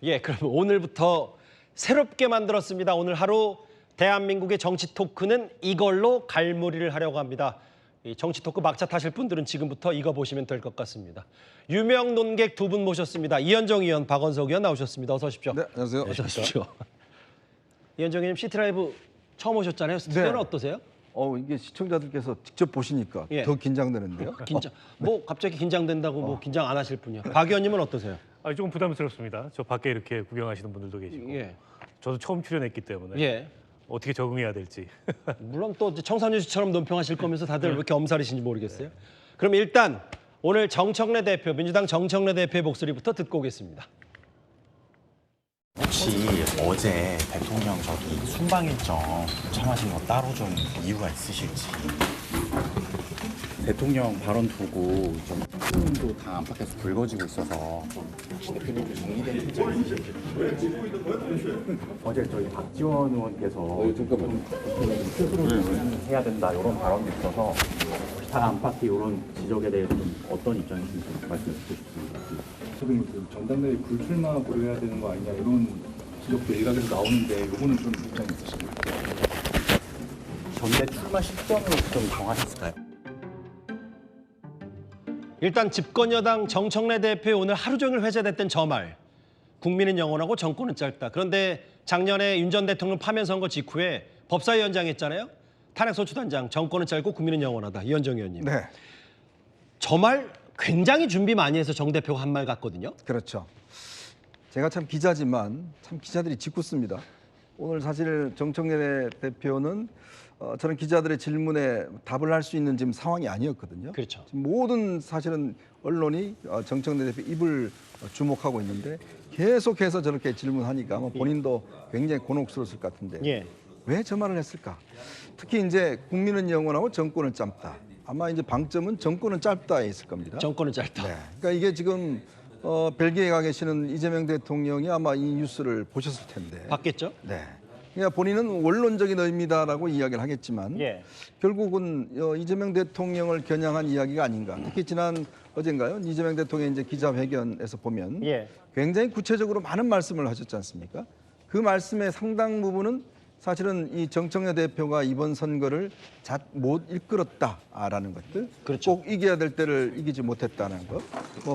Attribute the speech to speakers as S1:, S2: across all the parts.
S1: 예, 그럼 오늘부터 새롭게 만들었습니다. 오늘 하루 대한민국의 정치 토크는 이걸로 갈무리를 하려고 합니다. 이 정치 토크 막차 타실 분들은 지금부터 이거 보시면 될 것 같습니다. 유명 논객 두 분 모셨습니다. 이현정 의원, 박원석 의원 나오셨습니다. 어서 오십시오.
S2: 네, 안녕하세요.
S1: 어서 오십시오. 이현정 의원님 시티라이브 처음 오셨잖아요. 스튜디오는
S2: 네.
S1: 어떠세요?
S2: 이게 시청자들께서 직접 보시니까
S1: 예.
S2: 더 긴장되는데요.
S1: 긴장. 뭐 갑자기 긴장된다고 뭐 긴장 안 하실 분이요. 박 의원님은 어떠세요?
S3: 조금 부담스럽습니다. 저 밖에 이렇게 구경하시는 분들도 계시고
S1: 예.
S3: 저도 처음 출연했기 때문에
S1: 예.
S3: 어떻게 적응해야 될지.
S1: 물론 또 이제 청산유 씨처럼 논평하실 거면서 다들 왜 이렇게 엄살이신지 모르겠어요. 그럼 일단 오늘 정청래 대표, 민주당 정청래 대표의 목소리부터 듣고 오겠습니다.
S4: 혹시 어제 대통령 저기 순방 일정 참하신 거 따로 좀 이유가 있으실지. 대통령 발언 두고 좀 흐름도 당 안팎에서 불거지고 있어서 대표님 좀 정리된 입장이신지. 어제 저희 박지원 의원께서 좀 스스로 좀 해야 된다 이런 발언도 있어서 당 안팎의 이런 지적에 대해서 좀 어떤 입장이신지 말씀 듣고 싶습니다.
S5: 지금 그 정당내에 불출마 고려해야 되는 거 아니냐 이런 지적도 일각에서 나오는데 요거는 좀 입장이 있으신가요?
S4: 전대 출마 시점으로 좀 정하셨을까요?
S1: 일단 집권여당 정청래 대표의 오늘 하루 종일 회자됐던 저 말. 국민은 영원하고 정권은 짧다. 그런데 작년에 윤 전 대통령 파면 선거 직후에 법사위원장 했잖아요. 탄핵소추단장 정권은 짧고 국민은 영원하다. 이현정 의원님.
S2: 네,
S1: 저 말 굉장히 준비 많이 해서 정 대표가 한 말 같거든요.
S2: 그렇죠. 제가 참 기자지만 참 기자들이 짓궂습니다. 오늘 사실 정청래 대표는 저는 기자들의 질문에 답을 할 수 있는 지금 상황이 아니었거든요.
S1: 그렇죠.
S2: 지금 모든 사실은 언론이 정청래 대표 입을 주목하고 있는데 계속해서 저렇게 질문하니까 아마 본인도 굉장히 곤혹스러웠을 것 같은데
S1: 예.
S2: 왜 저 말을 했을까? 특히 이제 국민은 영원하고 정권은 짧다. 아마 이제 방점은 정권은 짧다에 있을 겁니다.
S1: 정권은 짧다.
S2: 네. 그러니까 이게 지금 벨기에 가 계시는 이재명 대통령이 아마 이 뉴스를 보셨을 텐데.
S1: 봤겠죠?
S2: 네. 그러니까 본인은 원론적인 의미다라고 이야기를 하겠지만
S1: 예.
S2: 결국은 이재명 대통령을 겨냥한 이야기가 아닌가. 특히 지난 어젠가요? 이재명 대통령 이제 기자회견에서 보면
S1: 예.
S2: 굉장히 구체적으로 많은 말씀을 하셨지 않습니까? 그 말씀의 상당 부분은 사실은 이 정청래 대표가 이번 선거를 못 이끌었다라는 것들,
S1: 그렇죠.
S2: 꼭 이겨야 될 때를 이기지 못했다는 것,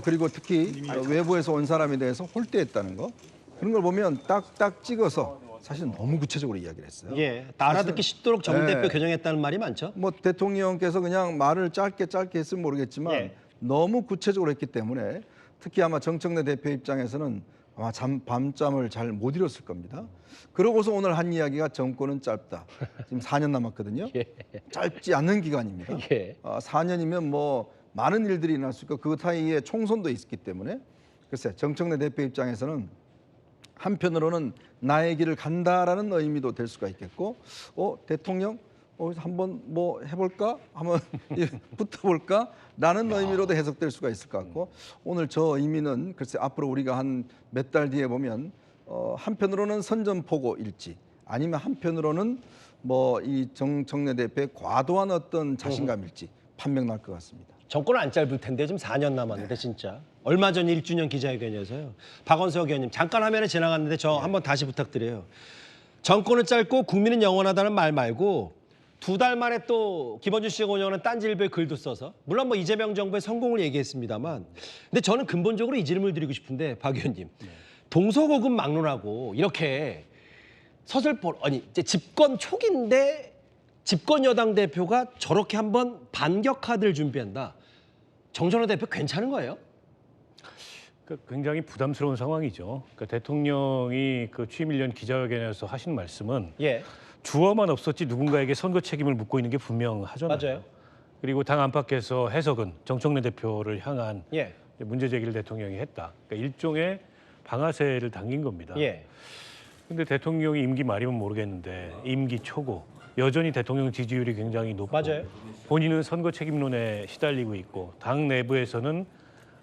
S2: 그리고 특히 외부에서 온 사람에 대해서 홀대했다는 거, 그런 걸 보면 딱딱 찍어서 사실 너무 구체적으로 이야기를 했어요.
S1: 예. 알아듣기 쉽도록 정
S2: 네.
S1: 대표 겨냥했다는 말이 많죠.
S2: 뭐 대통령께서 그냥 말을 짧게 했으면 모르겠지만
S1: 예.
S2: 너무 구체적으로 했기 때문에 특히 아마 정청래 대표 입장에서는 아마 밤잠을 잘 못 이뤘을 겁니다. 그러고서 오늘 한 이야기가 정권은 짧다. 지금 4년 남았거든요.
S1: 예.
S2: 짧지 않은 기간입니다.
S1: 예.
S2: 4년이면 뭐 많은 일들이 일어날 수 있고 그 사이에 총선도 있기 때문에 글쎄 정청래 대표 입장에서는 한편으로는 나의 길을 간다라는 의미도 될 수가 있겠고 대통령 한번 뭐 해볼까? 한번 붙어볼까?라는 의미로도 해석될 수가 있을 것 같고 오늘 저 의미는 글쎄 앞으로 우리가 한 몇 달 뒤에 보면 한편으로는 선전포고일지 아니면 한편으로는 뭐 이 정청래 대표의 과도한 어떤 자신감일지 판명 날 것 같습니다.
S1: 정권은 안 짧을 텐데 지금 4년 남았는데 진짜. 얼마 전 1주년 기자회견이어서요. 박원석 의원님 잠깐 화면에 지나갔는데 저 한번 다시 부탁드려요. 정권은 짧고 국민은 영원하다는 말 말고 2달 만에 또 김원준 씨가 운영하는 딴지일보에 글도 써서 물론 뭐 이재명 정부의 성공을 얘기했습니다만 근데 저는 근본적으로 이 질문을 드리고 싶은데 박 의원님 동서고금 막론하고 이렇게 서슬퍼 아니 이제 집권 초기인데 집권 여당 대표가 저렇게 한번 반격 카드를 준비한다. 정청래 대표 괜찮은 거예요?
S3: 굉장히 부담스러운 상황이죠. 그러니까 대통령이 그 취임 1년 기자회견에서 하신 말씀은
S1: 예.
S3: 주어만 없었지 누군가에게 선거 책임을 묻고 있는 게 분명하잖아요.
S1: 맞아요.
S3: 그리고 당 안팎에서 해석은 정청래 대표를 향한
S1: 예.
S3: 문제 제기를 대통령이 했다. 그러니까 일종의 방아쇠를 당긴 겁니다.
S1: 예.
S3: 근데 대통령이 임기 말이면 모르겠는데 임기 초고 여전히 대통령 지지율이 굉장히 높고
S1: 맞아요.
S3: 본인은 선거 책임론에 시달리고 있고 당 내부에서는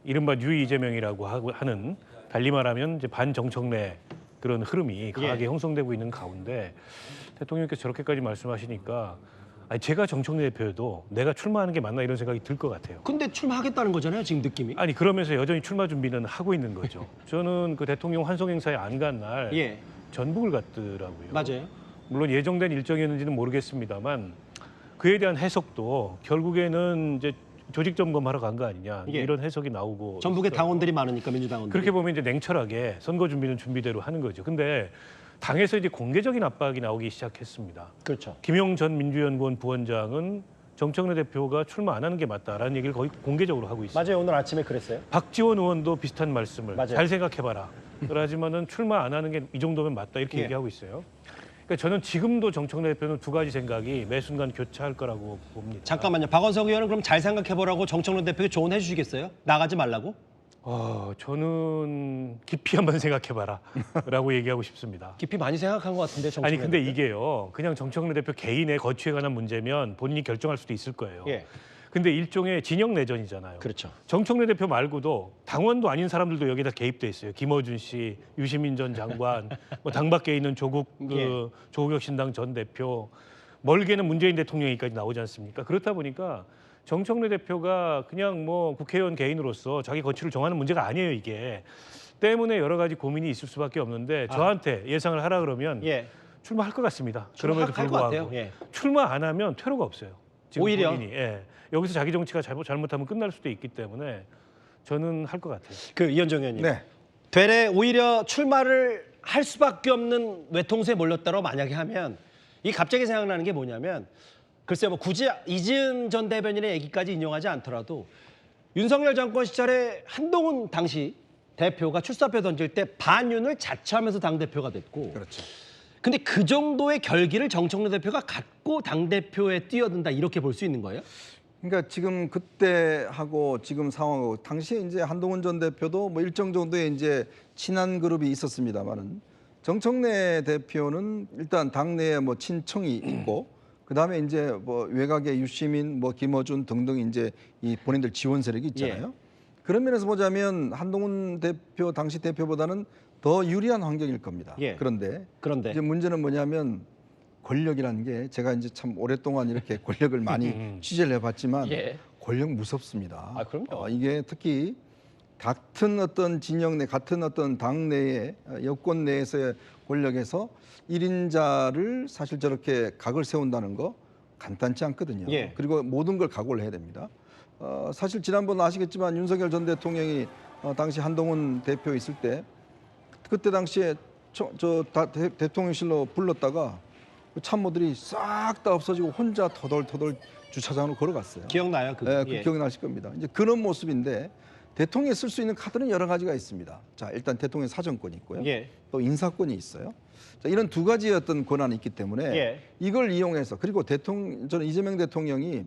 S3: 이른바 뉴 이재명이라고 하는 달리 말하면 이제 반정청래 그런 흐름이 강하게 형성되고 있는 가운데 대통령께서 저렇게까지 말씀하시니까 아니, 제가 정청래 대표도 내가 출마하는 게 맞나 이런 생각이 들 것 같아요.
S1: 근데 출마하겠다는 거잖아요, 지금 느낌이.
S3: 아니 그러면서 여전히 출마 준비는 하고 있는 거죠. 저는 그 대통령 환송 행사에 안 간 날
S1: 예,
S3: 전북을 갔더라고요.
S1: 맞아요.
S3: 물론 예정된 일정이었는지는 모르겠습니다만 그에 대한 해석도 결국에는 이제 조직 점검하러 간 거 아니냐
S1: 예.
S3: 이런 해석이 나오고
S1: 전북에
S3: 있어요.
S1: 당원들이 많으니까 민주당원들이.
S3: 그렇게 보면 이제 냉철하게 선거 준비는 준비대로 하는 거죠. 근데 당에서 이제 공개적인 압박이 나오기 시작했습니다.
S1: 그렇죠.
S3: 김용 전 민주연구원 부원장은 정청래 대표가 출마 안 하는 게 맞다라는 얘기를 거의 공개적으로 하고 있어요.
S1: 맞아요. 오늘 아침에 그랬어요.
S3: 박지원 의원도 비슷한 말씀을
S1: 맞아요.
S3: 잘 생각해봐라. 그러지만은 출마 안 하는 게 이 정도면 맞다 이렇게
S1: 예.
S3: 얘기하고 있어요. 그러니까 저는 지금도 정청래 대표는 두 가지 생각이 매 순간 교차할 거라고 봅니다.
S1: 잠깐만요. 박원석 의원은 그럼 잘 생각해보라고 정청래 대표에게 조언해 주시겠어요? 나가지 말라고?
S3: 저는 깊이 한번 생각해봐라라고 얘기하고 싶습니다.
S1: 깊이 많이 생각한 것 같은데 정청래
S3: 아니 근데
S1: 대표.
S3: 이게요, 그냥 정청래 대표 개인의 거취에 관한 문제면 본인이 결정할 수도 있을 거예요.
S1: 예,
S3: 근데 일종의 진영 내전이잖아요.
S1: 그렇죠.
S3: 정청래 대표 말고도 당원도 아닌 사람들도 여기다 개입돼 있어요. 김어준 씨, 유시민 전 장관, 뭐 당 밖에 있는 조국혁 신당 전 대표, 멀게는 문재인 대통령이까지 나오지 않습니까? 그렇다 보니까 정청래 대표가 그냥 뭐 국회의원 개인으로서 자기 거취를 정하는 문제가 아니에요, 이게. 때문에 여러 가지 고민이 있을 수밖에 없는데 저한테 예상을 하라 그러면
S1: 예,
S3: 출마할 것 같습니다.
S1: 출마할
S3: 그럼에도
S1: 것
S3: 불구하고
S1: 같아요. 예.
S3: 출마 안 하면 퇴로가 없어요. 지금
S1: 오히려?
S3: 본인이. 예. 여기서 자기 정치가 잘못하면 끝날 수도 있기 때문에 저는 할 것 같아요.
S1: 그 이현정 의원님.
S2: 네.
S1: 되레 오히려 출마를 할 수밖에 없는 외통수에 몰렸다고 만약에 하면 이 갑자기 생각나는 게 뭐냐면 글쎄요, 뭐 굳이 이지은 전 대변인의 얘기까지 인용하지 않더라도 윤석열 정권 시절에 한동훈 당시 대표가 출사표 던질 때 반윤을 자처하면서 당대표가 됐고
S2: 그렇죠.
S1: 근데 그 정도의 결기를 정청래 대표가 갖고 당대표에 뛰어든다 이렇게 볼 수 있는 거예요?
S2: 그러니까 지금 그때 하고 지금 상황하고 당시에 이제 한동훈 전 대표도 뭐 일정 정도의 이제 친한 그룹이 있었습니다만은 정청래 대표는 일단 당내에 뭐 친청이 있고 그다음에 이제 뭐 외곽의 유시민, 뭐 김어준 등등 이제 이 본인들 지원 세력이 있잖아요. 그런 면에서 보자면 한동훈 대표 당시 대표보다는 더 유리한 환경일 겁니다.
S1: 예.
S2: 그런데
S1: 그런데
S2: 이제 문제는 뭐냐면 권력이라는 게 제가 이제 참 오랫동안 이렇게 권력을 많이 취재를 해봤지만
S1: 예.
S2: 권력 무섭습니다.
S1: 아, 그럼요.
S2: 이게 특히 같은 어떤 진영 내 같은 어떤 당 내에 여권 내에서의 권력에서 1인자를 사실 저렇게 각을 세운다는 거 간단치 않거든요.
S1: 예.
S2: 그리고 모든 걸 각오를 해야 됩니다. 사실 지난번 아시겠지만 윤석열 전 대통령이 당시 한동훈 대표 있을 때 그때 당시에 대통령실로 불렀다가 그 참모들이 싹 다 없어지고 혼자 터덜터덜 주차장으로 걸어갔어요.
S1: 기억나요? 그거?
S2: 네, 그
S1: 예.
S2: 기억이 나실 겁니다. 이제 그런 모습인데 대통령이 쓸 수 있는 카드는 여러 가지가 있습니다. 자, 일단 대통령 사정권이 있고요.
S1: 예.
S2: 또 인사권이 있어요. 자, 이런 두 가지의 어떤 권한이 있기 때문에
S1: 예.
S2: 이걸 이용해서 그리고 저는 이재명 대통령이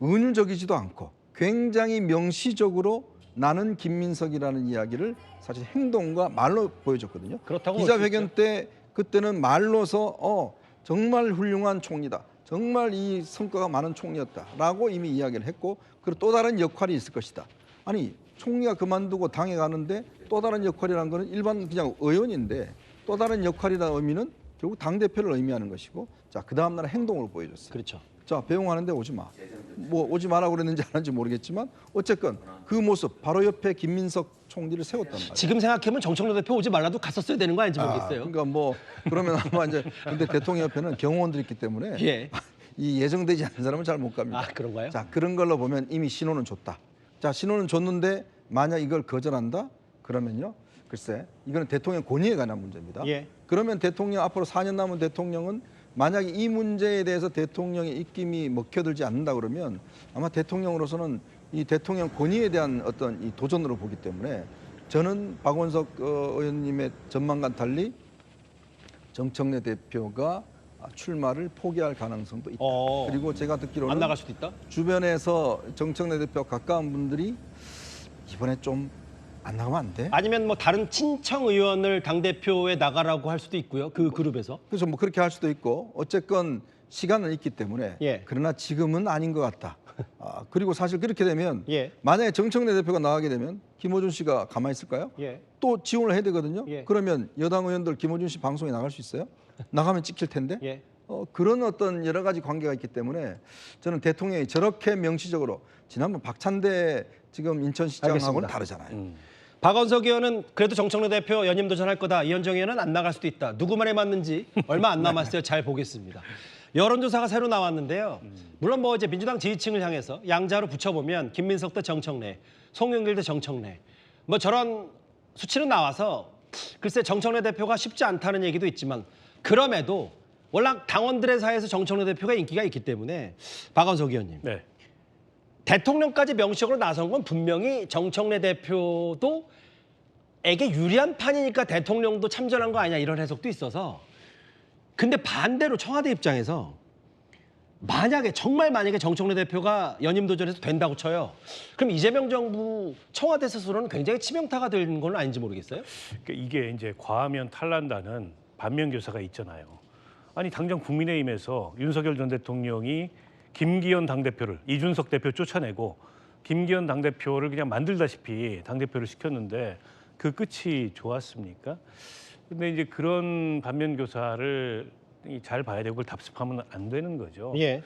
S2: 은유적이지도 않고 굉장히 명시적으로 나는 김민석이라는 이야기를 사실 행동과 말로 보여줬거든요.
S1: 그렇다고
S2: 기자회견 때 그때는 말로서 정말 훌륭한 총리다. 정말 이 성과가 많은 총리였다라고 이미 이야기를 했고 그리고 또 다른 역할이 있을 것이다. 아니 총리가 그만두고 당에 가는데 또 다른 역할이라는 거는 일반 그냥 의원인데 또 다른 역할이라는 의미는 결국 당대표를 의미하는 것이고 자, 그 다음 날 행동으로 보여줬어요.
S1: 그렇죠.
S2: 자, 배웅하는데 오지 마. 뭐 오지 마라고 그랬는지 안 했는지 모르겠지만 어쨌건 그 모습 바로 옆에 김민석 총리를 세웠단 말이에요.
S1: 지금 생각해보면 정청래 대표 오지 말라도 갔었어야 되는 거 아닌지 모르겠어요.
S2: 그러니까 뭐 그러면 아마 이제 근데 대통령 옆에는 경호원들이 있기 때문에
S1: 예.
S2: 이 예정되지 않은 사람은 잘 못 갑니다.
S1: 아, 그런가요?
S2: 자, 그런 걸로 보면 이미 신호는 줬다. 자, 신호는 줬는데 만약 이걸 거절한다? 그러면요. 글쎄, 이거는 대통령 권위에 관한 문제입니다.
S1: 예.
S2: 그러면 대통령 앞으로 4년 남은 대통령은 만약에 이 문제에 대해서 대통령의 입김이 먹혀들지 않는다 그러면 아마 대통령으로서는 이 대통령 권위에 대한 어떤 이 도전으로 보기 때문에 저는 박원석 의원님의 전망과는 달리 정청래 대표가 출마를 포기할 가능성도 있다. 그리고 제가 듣기로는
S1: 안 나갈 수도 있다.
S2: 주변에서 정청래 대표 가까운 분들이 이번에 좀 안 나가면 안 돼?
S1: 아니면 뭐 다른 친청 의원을 당 대표에 나가라고 할 수도 있고요. 그 그룹에서.
S2: 그래서 뭐 그렇게 할 수도 있고 어쨌건 시간은 있기 때문에
S1: 예.
S2: 그러나 지금은 아닌 것 같다. 그리고 사실 그렇게 되면
S1: 예.
S2: 만약에 정청래 대표가 나가게 되면 김어준 씨가 가만히 있을까요?
S1: 예.
S2: 또 지원을 해야 되거든요.
S1: 예.
S2: 그러면 여당 의원들 김어준 씨 방송에 나갈 수 있어요? 나가면 찍힐 텐데.
S1: 예.
S2: 그런 어떤 여러 가지 관계가 있기 때문에 저는 대통령이 저렇게 명시적으로 지난번 박찬대 지금 인천시장하고는
S1: 알겠습니다.
S2: 다르잖아요.
S1: 박원석 의원은 그래도 정청래 대표 연임 도전할 거다. 이현정 의원은 안 나갈 수도 있다. 누구 말에 맞는지 얼마 안 남았어요. 잘 보겠습니다. 여론조사가 새로 나왔는데요. 물론 뭐 이제 민주당 지지층을 향해서 양자로 붙여보면 김민석 대 정청래, 송영길 대 정청래 뭐 저런 수치는 나와서 글쎄 정청래 대표가 쉽지 않다는 얘기도 있지만 그럼에도 워낙 당원들의 사이에서 정청래 대표가 인기가 있기 때문에 박원석 의원님.
S3: 네.
S1: 대통령까지 명시적으로 나선 건 분명히 정청래 대표도 에게 유리한 판이니까 대통령도 참전한 거 아니냐 이런 해석도 있어서 근데 반대로 청와대 입장에서 만약에 정청래 대표가 연임 도전해서 된다고 쳐요. 그럼 이재명 정부 청와대 스스로는 굉장히 치명타가 되는 건 아닌지 모르겠어요.
S3: 그러니까 이게 이제 과하면 탈난다는 반면교사가 있잖아요. 아니 당장 국민의힘에서 윤석열 전 대통령이 김기현 당대표를 이준석 대표 쫓아내고 김기현 당대표를 그냥 만들다시피 당대표를 시켰는데 그 끝이 좋았습니까? 근데 이제 그런 반면교사를 잘 봐야 되고 그걸 답습하면 안 되는 거죠.
S1: 예.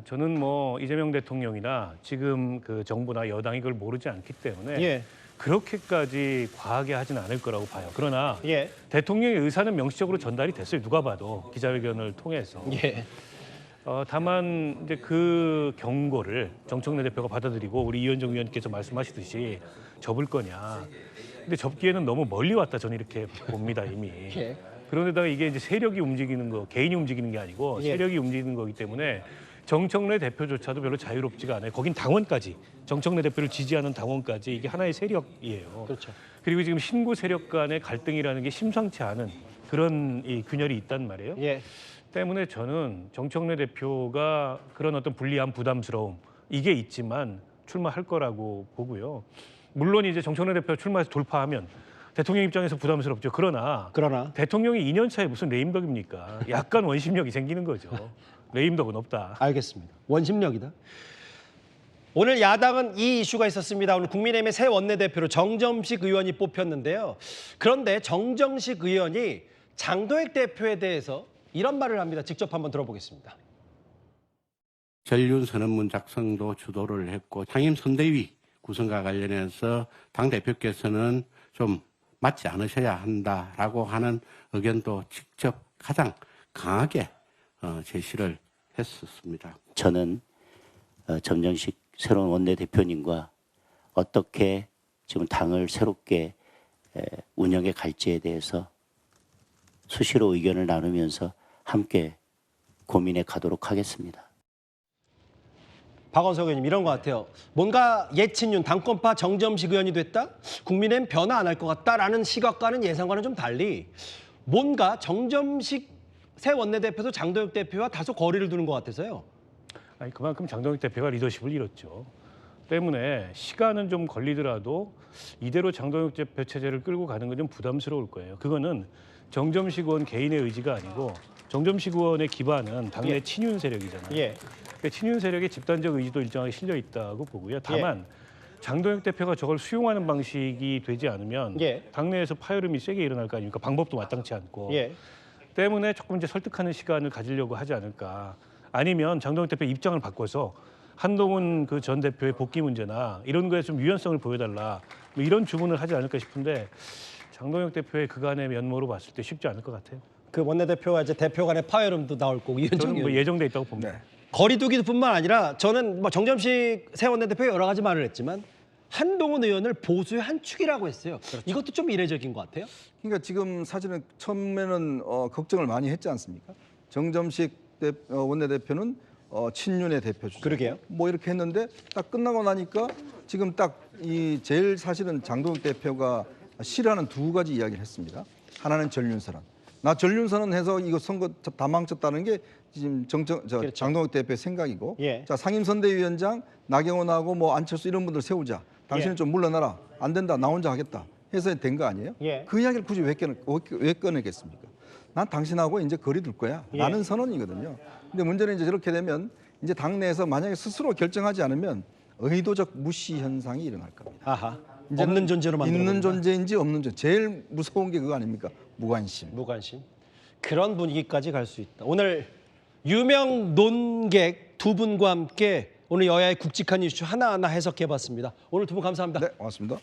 S3: 저는 뭐 이재명 대통령이나 지금 그 정부나 여당이 그걸 모르지 않기 때문에
S1: 예.
S3: 그렇게까지 과하게 하진 않을 거라고 봐요. 그러나
S1: 예.
S3: 대통령의 의사는 명시적으로 전달이 됐어요. 누가 봐도 기자회견을 통해서.
S1: 예.
S3: 다만 이제 그 경고를 정청래 대표가 받아들이고 우리 이현정 의원께서 말씀하시듯이 접을 거냐. 근데 접기에는 너무 멀리 왔다 저는 이렇게 봅니다 이미.
S1: 예.
S3: 그런데다가 이게 이제 세력이 움직이는 거, 개인이 움직이는 게 아니고
S1: 예.
S3: 세력이 움직이는 거기 때문에 정청래 대표조차도 별로 자유롭지가 않아요. 거긴 당원까지, 정청래 대표를 지지하는 당원까지 이게 하나의 세력이에요.
S1: 그렇죠.
S3: 그리고 지금 신구 세력 간의 갈등이라는 게 심상치 않은 그런 이 균열이 있단 말이에요.
S1: 예.
S3: 때문에 저는 정청래 대표가 그런 어떤 불리함, 부담스러움 이게 있지만 출마할 거라고 보고요. 물론 이제 정청래 대표 출마해서 돌파하면 대통령 입장에서 부담스럽죠. 그러나 대통령이 2년 차에 무슨 레임덕입니까? 약간 원심력이 생기는 거죠. 레임덕은 없다.
S1: 알겠습니다. 원심력이다. 오늘 야당은 이 이슈가 있었습니다. 오늘 국민의힘의 새 원내대표로 정점식 의원이 뽑혔는데요. 그런데 정점식 의원이 장도혁 대표에 대해서 이런 말을 합니다. 직접 한번 들어보겠습니다.
S6: 전륜 선언문 작성도 주도를 했고 상임선대위 구성과 관련해서 당대표께서는 좀 맞지 않으셔야 한다라고 하는 의견도 직접 가장 강하게 제시를 했었습니다.
S7: 저는 정정식 새로운 원내대표님과 어떻게 지금 당을 새롭게 운영해 갈지에 대해서 수시로 의견을 나누면서 함께 고민해 가도록 하겠습니다.
S1: 박원석 의원님 이런 것 같아요. 뭔가 예친윤 당권파 정점식 의원이 됐다? 국민의힘 변화 안 할 것 같다라는 시각과는 예상과는 좀 달리 뭔가 정점식 새 원내대표도 장도혁 대표와 다소 거리를 두는 것 같아서요.
S3: 아니 그만큼 장동혁 대표가 리더십을 잃었죠. 때문에 시간은 좀 걸리더라도 이대로 장동혁 대표 체제를 끌고 가는 건 좀 부담스러울 거예요. 그거는 정점식 의원 개인의 의지가 아니고 정점식 의원의 기반은 당내 친윤 세력이잖아요.
S1: 예.
S3: 그러니까 친윤 세력의 집단적 의지도 일정하게 실려 있다고 보고요. 다만 장동혁 대표가 저걸 수용하는 방식이 되지 않으면 당내에서 파열음이 세게 일어날 거 아닙니까? 방법도 마땅치 않고. 때문에 조금 이제 설득하는 시간을 가지려고 하지 않을까. 아니면 장동혁 대표 입장을 바꿔서 한동훈 그 전 대표의 복귀 문제나 이런 거에 좀 유연성을 보여달라. 뭐 이런 주문을 하지 않을까 싶은데 장동혁 대표의 그간의 면모로 봤을 때 쉽지 않을 것 같아요.
S1: 그 원내대표와 이제 대표 간의 파열음도 나올 거고 이현정
S3: 저는 뭐
S1: 의원.
S3: 예정돼 있다고 봅니다.
S2: 네.
S1: 거리두기뿐만 아니라 저는 뭐 정점식 새 원내대표가 여러 가지 말을 했지만 한동훈 의원을 보수의 한 축이라고 했어요. 이것도 좀 이례적인 것 같아요.
S2: 그러니까 지금 사실은 처음에는 걱정을 많이 했지 않습니까? 정점식 원내대표는 친윤의 대표주자.
S1: 그러게요.
S2: 뭐 이렇게 했는데 딱 끝나고 나니까 지금 딱 이 제일 사실은 장동혁 대표가 싫어하는 두 가지 이야기를 했습니다. 하나는 전륜선언. 나 전륜선언 해서 이거 선거 다 망쳤다는 게 지금 장동혁 대표의 생각이고. 자, 상임선대위원장 나경원하고 뭐 안철수 이런 분들 세우자. 당신은 좀 물러나라. 안 된다. 나 혼자 하겠다. 해서 된 거 아니에요? 그 이야기를 굳이 왜 꺼내겠습니까? 난 당신하고 이제 거리 둘 거야. 라는 선언이거든요. 근데 문제는 이제 저렇게 되면 이제 당내에서 만약에 스스로 결정하지 않으면 의도적 무시 현상이 일어날 겁니다.
S1: 아하. 없는 존재로 만들어
S2: 있는 존재인지 없는 존재. 제일 무서운 게 그거 아닙니까? 무관심.
S1: 무관심. 그런 분위기까지 갈 수 있다. 오늘 유명 논객 두 분과 함께 오늘 여야의 굵직한 이슈 하나하나 해석해봤습니다. 오늘 두 분 감사합니다.
S2: 네, 고맙습니다.